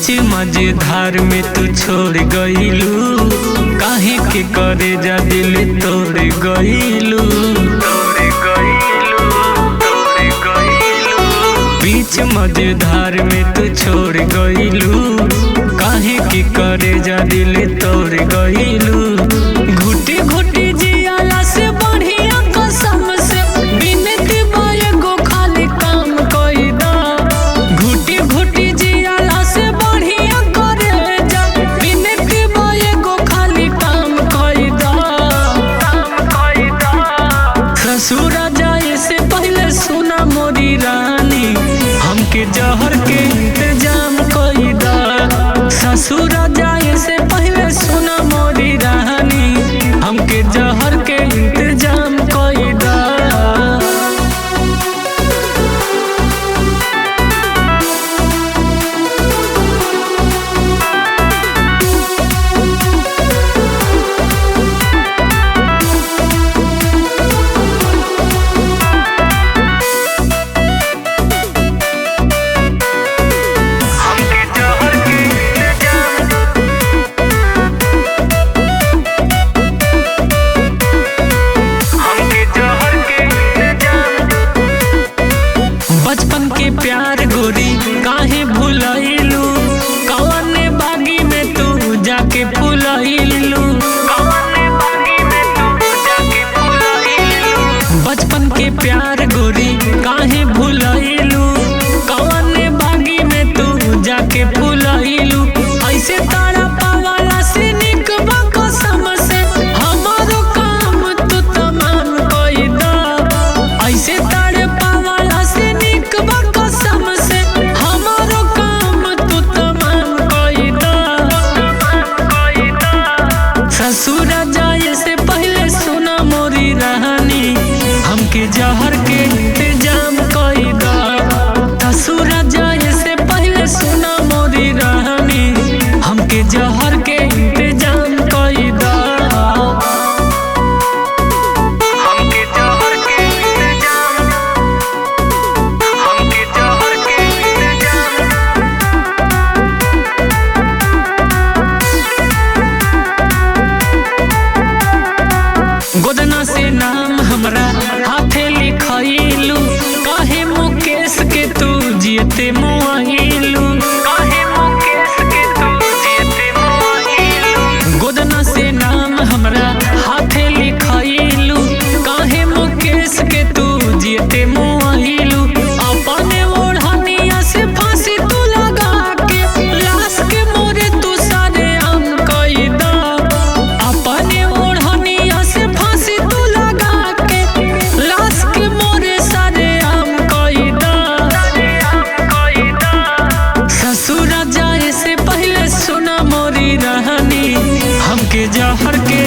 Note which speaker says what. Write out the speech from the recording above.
Speaker 1: बीच मझधार में तू छोड़ गईलू, काहे के करे जा दिल तोड़ गईलू। बीच मझधार में तू छोड़ गईलू, काहे के करे जा दिल तोड़ गईलू। घुटी घुटी जियाला से बढ़िया कसम से बिनती बाए गो खाली काम कई दा। घुटी घुटी जियाला से बढ़िया करे जा बिनती बाए गो खाली काम कई दा। ससुर जाए से पहले सुना मोरी रानी, हमके जहर के इंतजाम कई दा। ससुर जाए से पहले सुना मोरी रानी, हमके जहर के इंतजाम कई दा। बचपन के प्यार गोरी काहे भुलैलू, कौने बागी में तू जाके फुलैलू। बचपन के प्यार गोरी काहे भुलैलू, कौने बागी में तू जाके फुलैलू। ऐसे तारा पावाला से निक बा कसम से हमारो काम तू तमाम कई दा। ऐसे तारे पावाला से निक बा कसम से हमारो काम तू तमाम कई दा। ससुर जाए से पहले सुना मोरी रानी, हमके जहर के इंतजाम कई दा। ससुर जाए से पहले सुना मोरी रानी, हमके जहर के इंतजाम कई दा। हमके जहर के इंतजाम, हमके जहर के इंतजाम। गोदना से नाम हमरा हाथे लिखैलू, काहे मुकेश के तू जियते मुआइलू। गोदना से नाम हमरा हाथे लिखैलू, काहे मुकेश के तू जियते मुआइलू। अपने ओढ़निया से फांसी तू लगा के लाश के मोरे तू सारे आम कई दा। अपने ओढ़निया से फांसी तू लगा के लाश के मोरे सारे आम कई दा। ससुर जाए से पहले सुना मोरी रानी, हमके जहर के